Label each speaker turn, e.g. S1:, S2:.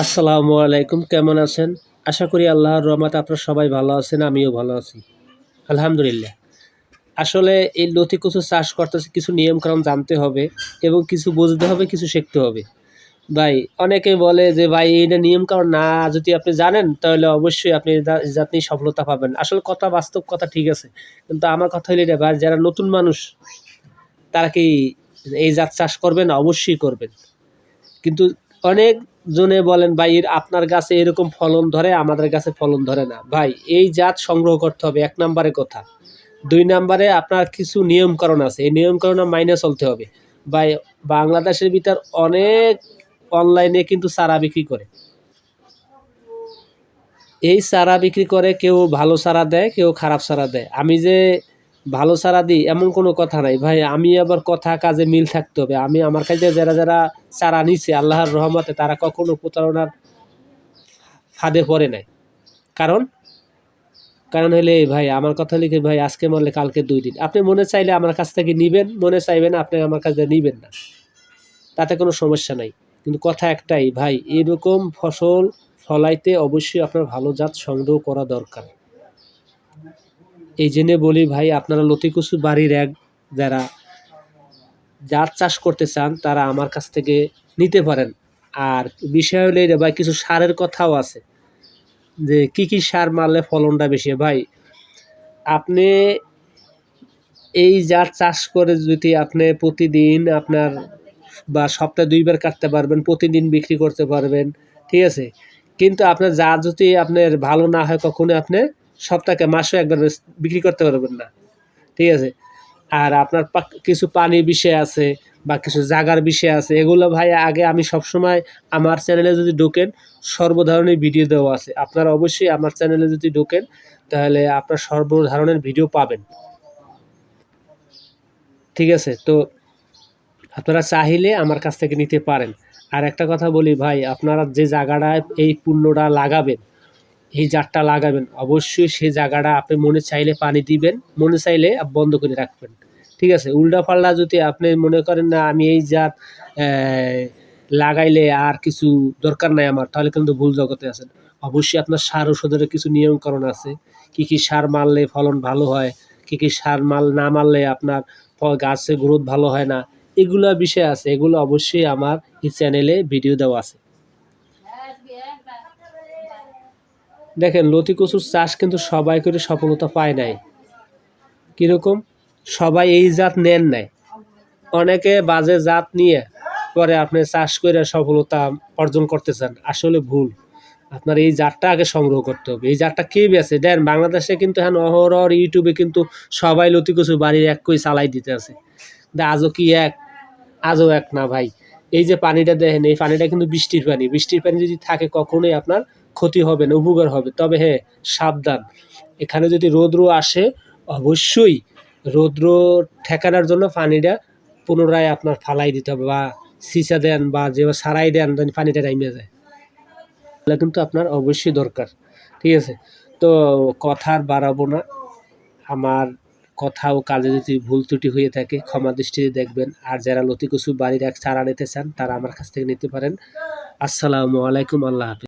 S1: আসসালামু আলাইকুম, কেমন আছেন? আশা করি আল্লাহর রহমতে আপনারা সবাই ভালো আছেন, আমিও ভালো আছি আলহামদুলিল্লাহ। আসলে এই লতি কচু চাষ করতেছে কিছু নিয়মকানুন জানতে হবে এবং কিছু বুঝতে হবে, কিছু শিখতে হবে। ভাই অনেকে বলে যে ভাই এইটা নিয়মকানুন না যদি আপনি জানেন তাহলে অবশ্যই আপনি আপনি সফলতা পাবেন। আসলে কথা বাস্তব কথা ঠিক আছে, কিন্তু আমার কথা হলো এটা ভাই, যারা নতুন মানুষ তারা কি এই জাত চাষ করবেন? অবশ্যই করবেন। কিন্তু অনেক জনে বলেন ভাই আপনার গাছে এরকম ফলন ধরে, আমাদের গাছে ফলন ধরে না। ভাই এই জাত সংগ্রহ করতে হবে, এক নম্বরে কথা। দুই নম্বরে আপনার কিছু নিয়মকানুন আছে, এই নিয়মকানুন মাইনে চলতে হবে। ভাই বাংলাদেশের ভিতর অনেক অনলাইনে কিন্তু চারা বিক্রি করে। এই চারা বিক্রি করে, কেউ ভালো চারা দেয়, কেউ খারাপ চারা দেয়। আমি যে ভালো চারা দিই এমন কোনো কথা নাই ভাই, আমি আবার কথা কাজে মিল থাকতে হবে। আমি আমার কাছে যারা যারা চারা নিছে আল্লাহর রহমতে তারা কখনো প্রতারণার ফাঁদে পড়ে নাই। কারণ কারণ হলে ভাই আমার কথা লিখে ভাই আজকে মরলে কালকে 2 দিন। আপনি মনে চাইলে আমার কাছ থেকে নিবেন, মনে চাইবেন আপনি আমার কাছে নিবেন না, তাতে কোনো সমস্যা নাই। কিন্তু কথা একটাই ভাই, এরকম ফসল ফলাইতে অবশ্যই আপনার ভালো জাত সংগ্রহ করা দরকার। এই জন্যে বলি ভাই, আপনারা লতি কচু বাড়ির যারা জাত চাষ করতে চান তারা আমার কাছ থেকে নিতে পারেন। আর বিষয় হলে রে ভাই, কিছু সারের কথাও আছে যে কি কি সার মারলে ফলনটা বেশি। ভাই আপনি এই জাত চাষ করে যদি আপনি প্রতিদিন আপনার বা সপ্তাহে 2 বার কাটতে পারবেন, প্রতিদিন বিক্রি করতে পারবেন, ঠিক আছে। কিন্তু আপনার জাত যদি আপনার ভালো না হয়, কখনো আপনি সপ্তাহে মাসে একবার বিক্রি করতে পারবেন না, ঠিক আছে। আর আপনার কিছু পানির বিষয় আছে বা কিছু জায়গার বিষয় আছে, এগুলো ভাই আগে আমি সবসময় আমার চ্যানেলে যদি ঢোকেন সর্বধরনের ভিডিও দেওয়া আছে। আপনারা অবশ্যই আমার চ্যানেলে যদি ঢোকেন তাহলে আপনার সর্বধরনের ভিডিও পাবেন, ঠিক আছে। তো আপনারা চাইলে আমার কাছ থেকে নিতে পারেন। আর একটা কথা বলি ভাই, আপনারা যে জায়গাটায় এই পণ্যটা লাগাবেন, এই জারটা লাগাবেন, অবশ্যই সেই জায়গাটা আপনি মনে চাইলে পানি দিবেন, মনে চাইলে বন্ধ করে রাখবেন, ঠিক আছে। উল্টা পাল্টা যদি আপনি মনে করেন না আমি এই জাত লাগাইলে আর কিছু দরকার নাই আমার, তাহলে কিন্তু ভুল জগতে আছেন। অবশ্যই আপনার সার ওষুধের কিছু নিয়মকানুন আছে, কি কি সার মারলে ফলন ভালো হয়, কি কি সার না মারলে আপনার গাছের গ্রোথ ভালো হয় না, এগুলো বিষয় আছে। এগুলো অবশ্যই আমার এই চ্যানেলে ভিডিও দেওয়া আছে। দেখেন লতি কচুর চাষ কিন্তু সবাই করে সফলতা পায় নাই। কীরকম? সবাই এই জাত নেন নাই, অনেকে বাজে জাত নিয়ে পরে আপনি চাষ করে সফলতা অর্জন করতে চান, আসলে ভুল। আপনার এই জাতটা আগে সংগ্রহ করতে হবে। এই জাতটা কে বেছে দেন? বাংলাদেশে কিন্তু এখন অহরহ ইউটিউবে কিন্তু সবাই লতি কচু বাড়ির এক কই চালাই দিতে আছে। আজও কি এক? আজও এক না ভাই। এই যে পানিটা দেখেন, এই পানিটা কিন্তু বৃষ্টির পানি। বৃষ্টির পানি যদি থাকে কখনোই আপনার ক্ষতি হবে না, উপকার হবে। তবে হ্যাঁ, সাবধান, এখানে যদি রৌদ্র আসে অবশ্যই রৌদ্র ঠেকানোর জন্য পানিটা পুনরায় আপনার ফালাই দিতে হবে, বা সিসা দেন বা যে সারাই দেন, পানিটা নামিয়ে যায়, এগুলো কিন্তু আপনার অবশ্যই দরকার, ঠিক আছে। তো কথা আর বাড়াবো না। আমার কথা ও কাজে যদি ভুল ত্রুটি হয়ে থাকে ক্ষমা দৃষ্টিতে দেখবেন। আর যারা লতি কচু বাড়ির চারা নিতে চান তারা আমার কাছ থেকে নিতে পারেন। আসসালামু আলাইকুম, আল্লাহ হাফেজ।